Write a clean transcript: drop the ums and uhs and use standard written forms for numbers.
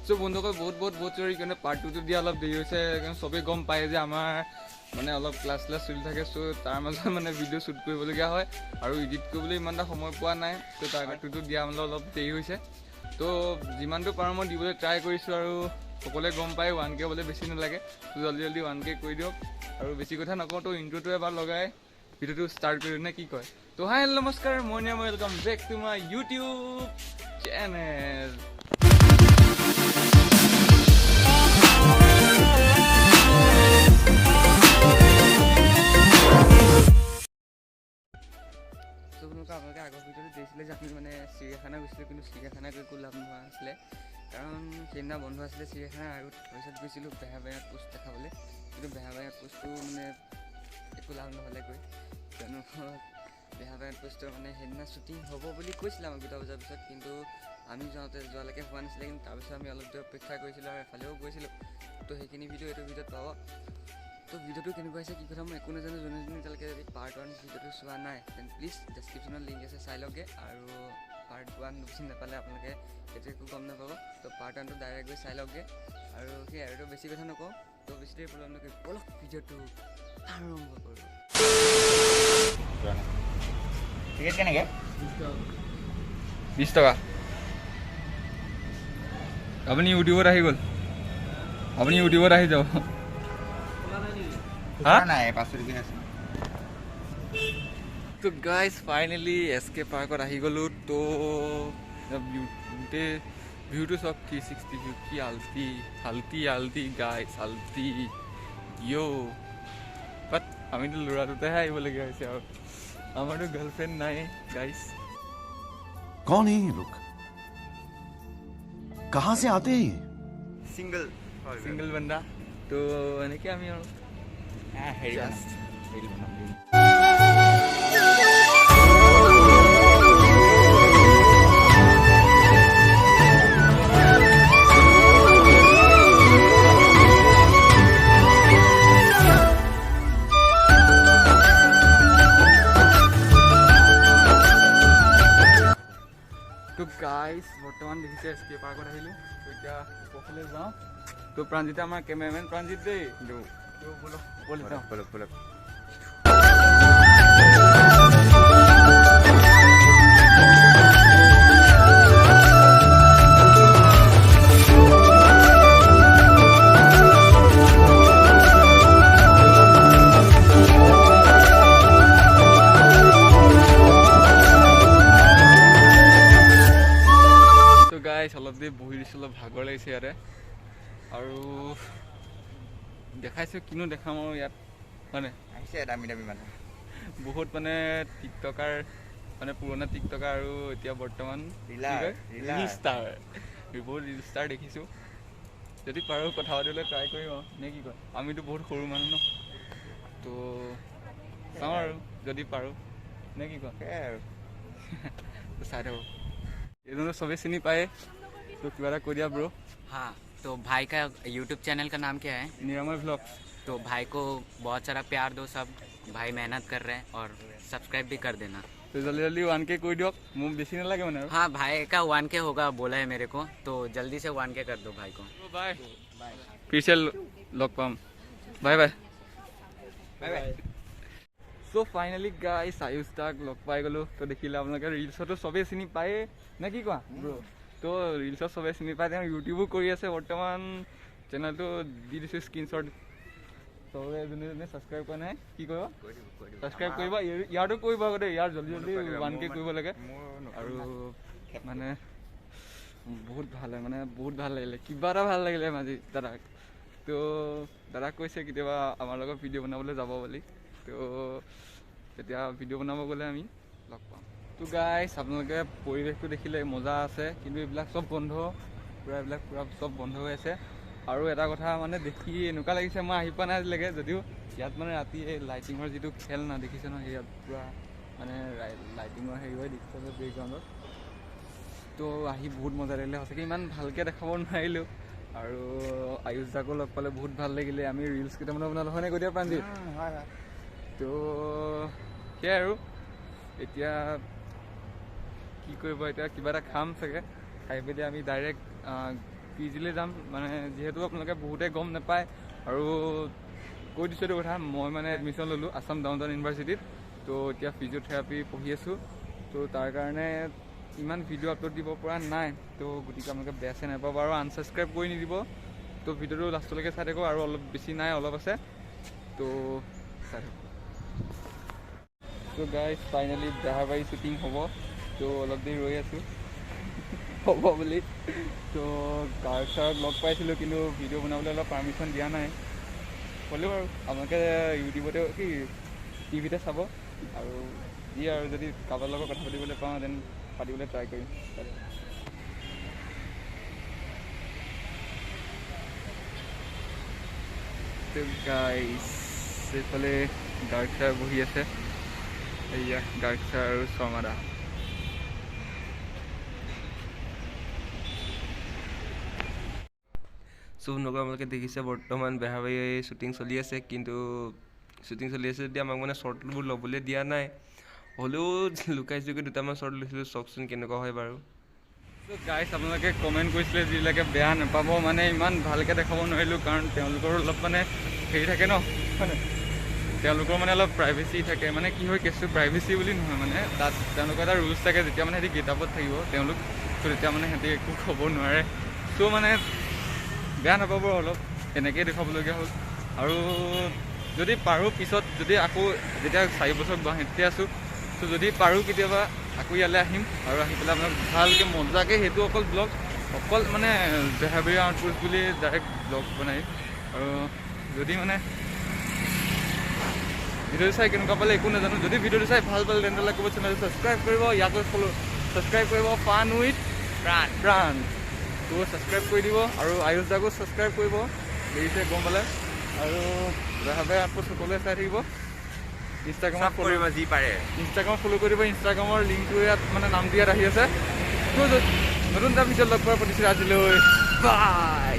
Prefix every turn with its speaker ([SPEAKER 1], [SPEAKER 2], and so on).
[SPEAKER 1] So বন্ধুসকল বহুত চৰি কাৰণে পাৰ্ট 2 দিয়া অলপ দেৰি হৈছে কাৰণ চবেই গম পায় যে আমাৰ মানে অলপ ক্লাছ চলি থাকে চ' তাৰ মাজত মানে ভিডিঅ' শ্বুট কৰিবলগীয়া হয় আৰু এডিট কৰিবলৈ ইমান এটা সময় পোৱা নাই ত' তাৰ পাৰ্ট 2 দিয়া মানে অলপ দেৰি হৈছে ত' যিমানটো পাৰোঁ মই দিবলৈ ট্ৰাই কৰিছোঁ আৰু সকলোৱে গম পায় 1K হ'বলৈ বেছি নালাগে ত' জল্দি 1K কৰি দিয়ক আৰু বেছি কথা নকওঁ তো ইণ্ট্ৰ'টো এবাৰ লগাই ভিডিঅ'টো ষ্টাৰ্ট কৰিলোঁ নে কি কয় তো হাই নমস্কাৰ মই welcome back to my YouTube channel. আপোনালোকে আগৰ ভিডিঅ'টো দিছিলে যে আমি মানে চিৰিয়াখানা গৈছিলোঁ কিন্তু চিৰিয়াখানা গৈ একো লাভ নোহোৱা আছিলে কাৰণ সেইদিনা বন্ধ আছিলে চিৰিয়াখানা আৰু তাৰপিছত গৈছিলোঁ বেহাবাৰীয়াত পোষ্ট দেখাবলৈ কিন্তু বেহাবাৰীয়াত পোষ্টটো মানে একো লাভ নহ'লে গৈ কিয়নো বেহাবাৰীয়াত পোষ্টৰ মানে সেইদিনা শ্বুটিং হ'ব বুলি কৈছিলে আমাক 2টা বজাৰ পিছত কিন্তু আমি যোৱালৈকে হোৱা নাছিলে কিন্তু তাৰপিছত আমি অলপ দেৰি অপেক্ষা কৰিছিলোঁ আৰু এফালেও গৈছিলোঁ তো সেইখিনি ভিডিঅ' এইটো ভিডিঅ'ত পাব। তো ভিডিঅ'টো কেনেকুৱা হৈছে কি কথা মই একো নাজানো যোনে এতিয়ালৈকে যদি পাৰ্ট 1 ভিডিঅ'টো চোৱা নাই দেন প্লিজ ডেছক্ৰিপশ্যনত লিংক আছে চাই লওকগৈ আৰু পাৰ্ট 1 বুজি নাপালে আপোনালোকে সেইটো একো গম নাপাব তো পাৰ্ট 1টো ডাইৰেক্ট গৈ চাই লওকগৈ আৰু সেই আৰু বেছি কথা নকওঁ তো বেছি দেৰি প্ৰব্লেম নকৰি বলক ভিডিঅ'টো আৰম্ভ কৰোঁ।
[SPEAKER 2] টিকেট কেনেকৈ
[SPEAKER 1] 20 টকা আপুনি ইউটিউবত আহি গ'ল আপুনি ইউটিউবত আহি যাব
[SPEAKER 2] নাই 500 টকীয়া আছে।
[SPEAKER 1] তো গাইজ ফাইনেলি SK পাৰ্কত আহি গ'লোঁ তো গোটেই ভিউটো চব 360 ভিউ কি আল্টি গাইজ আল্টি ইয়' বাট আমিতো ল'ৰাটোতেহে আহিবলগীয়া হৈছে আৰু আমাৰতো গাৰ্লফ্ৰেণ্ড নাই গাইজ।
[SPEAKER 3] कौन है ये लोग कहाँ से आते हैं ये
[SPEAKER 1] ছিংগল বান্দা তো এনেকৈ আমি আৰু
[SPEAKER 2] হেৰি
[SPEAKER 1] Just. তো গাইজ বৰ্তমান দেখিছে SK পাৰ্কত আহিলোঁ তো এতিয়া ওপৰফালে যাওঁ তো প্ৰাঞ্জিতে আমাৰ কেমেৰামেন প্ৰাঞ্জিত দেই তো ব'লক যাওঁ। অলপ দেৰি বহি দিছোঁ অলপ ভাগৰ লাগিছে ইয়াতে আৰু দেখাইছোঁ কিনো দেখাম আৰু ইয়াত মানে
[SPEAKER 2] আহিছে দামী মানুহ
[SPEAKER 1] বহুত মানে টিকটকাৰ মানে পুৰণা টিকটকাৰ আৰু এতিয়া বৰ্তমান ৰিল ষ্টাৰ দেখিছোঁ যদি পাৰোঁ কথা পাতিবলৈ ট্ৰাই কৰিম আৰু নে কি কয় আমিতো বহুত সৰু মানুহ ন তো চাওঁ আৰু যদি পাৰোঁ নে কি কয়
[SPEAKER 2] সেয়াই আৰু
[SPEAKER 1] চাই থাকোঁ এইজনো চবেই চিনি পায়ে तो किबारा कर दिया ब्रो।
[SPEAKER 4] हाँ तो भाई का यूट्यूब चैनल का नाम क्या है?
[SPEAKER 1] निरामय व्लॉग्स।
[SPEAKER 4] तो भाई को बहुत सारा प्यार दो सब भाई मेहनत कर रहे हैं और सब्सक्राइब भी कर देना।
[SPEAKER 1] तो जल्दी 1K कोई दियो मुँह बेसी नहीं लगे मैंने।
[SPEAKER 4] हाँ भाई का 1K होगा बोला है मेरे को तो जल्दी से 1K कर दो भाई को।
[SPEAKER 1] बाय फिर से लॉक पाम bye bye so finally guys Ayush ताक लग पाई गलो तो देखिले आपलोके रील्सतो सबे चिनि पाए ना कि कोआ ब्रो तो रील्सत सबे चिनि पाए यूट्यूबो करि आछे बर्तमान चैनलটো দি দিছে স্ক্ৰিনশ্বট सबे जने सब्सक्राइब কৰা নাই কি কৰিব सब्सक्राइब কৰিবা ইয়াৰটো কৰিবা গদে ইয়াৰ জলদি 1K কৰিব লাগে আৰু মানে বহুত ভাল লাগিলে কিবা এটা ভাল লাগিলে আজি দাদাক তো দাদাক কৈছে কেতিয়াবা আমাৰ লগত ভিডিঅ' বনাবলৈ যাব বুলি তো তেতিয়া ভিডিঅ' বনাব গ'লে আমি লগ পাম। তো গাইছ আপোনালোকে পৰিৱেশটো দেখিলে মজা আছে কিন্তু এইবিলাক চব বন্ধ পুৰা চব বন্ধ হৈ আছে আৰু এটা কথা মানে দেখি এনেকুৱা লাগিছে মই আহি পোৱা নাই আজিলৈকে যদিও ইয়াত মানে ৰাতি এই লাইটিঙৰ যিটো খেল না দেখিছে ন ইয়াত পুৰা মানে লাইটিঙৰ হেৰি হৈ দেখিছে বেকগ্ৰাউণ্ডত তো আহি বহুত মজা লাগিলে সঁচাকৈ ইমান ভালকৈ দেখাব নোৱাৰিলোঁ আৰু আয়ুষ দাকো লগ পালে বহুত ভাল লাগিলে আমি ৰিলছ কেইটামান বনালোঁ হয়নে কৈ দিয়া প্ৰাঞ্জিত তো সেয়াই আৰু এতিয়া কি কৰিব এতিয়া কিবা এটা খাম চাগে খাই পেলাই আমি ডাইৰেক্ট PG-লৈ যাম মানে যিহেতু আপোনালোকে বহুতে গম নাপায় আৰু কৈ দিছোঁ এইটো কথা মই মানে এডমিশ্যন ল'লোঁ আছাম ডাউন টাউন ইউনিভাৰ্চিটিত তো এতিয়া ফিজিঅ'থেৰাপি পঢ়ি আছোঁ তো তাৰ কাৰণে ইমান ভিডিঅ' আপলোড দিব পৰা নাই তো গতিকে আপোনালোকে বেয়া চেয়া নাপাব আৰু আনছাবস্ক্ৰাইব কৰি নিদিব তো ভিডিঅ'টো লাষ্টলৈকে চাই থাকক আৰু অলপ বেছি নাই অলপ আছে তো চাই থাকক তো গাইজ ফাইনেলি বেহাৰবাৰী শ্বুটিং হ'ব তো অলপ দেৰি ৰৈ আছোঁ হ'ব বুলি তো গাৰ্গ ছাৰক লগ পাইছিলোঁ কিন্তু ভিডিঅ' বনাবলৈ অলপ পাৰ্মিশ্যন দিয়া নাই হ'লেও আৰু আপোনালোকে ইউটিউবতে কি টিভিতে চাব আৰু যি আৰু যদি কাৰোবাৰ লগত কথা পাতিবলৈ পাওঁ দেন পাতিবলৈ ট্ৰাই কৰিম তো গাইজ এইফালে গাৰ্গ ছাৰ বহি আছে এয়া গাৰ্গ ছাৰ আৰু শৰ্মাদা
[SPEAKER 5] চ' আপোনালোকে দেখিছে বৰ্তমান বেহাৰবাৰী শ্বুটিং চলি আছে কিন্তু শ্বুটিং চলি আছে যদি আমাক মানে শ্বৰ্টবোৰ ল'বলৈ দিয়া নাই হ'লেও লুকাই চুকাই দুটামান শ্বৰ্ট লৈছিলোঁ চাওকচোন কেনেকুৱা হয় বাৰু
[SPEAKER 1] চ' গাইজ আপোনালোকে কমেণ্ট কৰিছিলে যিবিলাকে বেয়া নাপাব মানে ইমান ভালকৈ দেখাব নোৱাৰিলোঁ কাৰণ তেওঁলোকৰো অলপ মানে হেৰি থাকে ন মানে তেওঁলোকৰ মানে অলপ প্ৰাইভেচি থাকে মানে কি হয় কেছটো প্ৰাইভেচি বুলি নহয় মানে তাত তেওঁলোকৰ এটা ৰুলছ থাকে যেতিয়া মানে সিহঁতি গেটআপত থাকিব তেওঁলোক ত' তেতিয়া মানে সিহঁতি একো ক'ব নোৱাৰে চ' মানে বেয়া নাপাব অলপ এনেকৈয়ে দেখুৱাবলগীয়া হ'ল আৰু যদি পাৰোঁ পিছত যদি আকৌ যেতিয়া 4 বছৰ গুৱাহাটীতে আছোঁ ত' যদি পাৰোঁ কেতিয়াবা আকৌ ইয়ালৈ আহিম আৰু আহি পেলাই আপোনাক ভালকৈ মজাকৈ সেইটো অকল মানে বেহাৰবাৰী আউটপোষ্ট বুলি ডাইৰেক্ট ব্লগ বনাই আৰু যদি মানে ভিডিঅ'টো চাই কেনেকুৱা পালে একো নাজানো যদি ভিডিঅ'টো চাই ভাল পালে তেন্তে ক'ব চেনেলটো ছাবস্ক্ৰাইব কৰিব ইয়াকো ছাবস্ক্ৰাইব কৰিব ফান উইথ প্ৰাণ তো ছাবস্ক্ৰাইব কৰি দিব আৰু আয়ুষ দাকো ছাবস্ক্ৰাইব কৰিব দেৰিছে গম পালে আৰু বেহাৰবাৰী আউটপোষ্ট সকলোৱে চাই থাকিব ইনষ্টাগ্ৰামত
[SPEAKER 2] কৰিব যি পাৰে
[SPEAKER 1] ইনষ্টাগ্ৰামত ফ'ল' কৰি দিব ইনষ্টাগ্ৰামৰ লিংকটো ইয়াত মানে নামটো ইয়াত আহি আছে তো নতুন এটা ভিডিঅ'ত লগ পোৱাৰ প্ৰতিশ্ৰুতি আজিলৈ বাই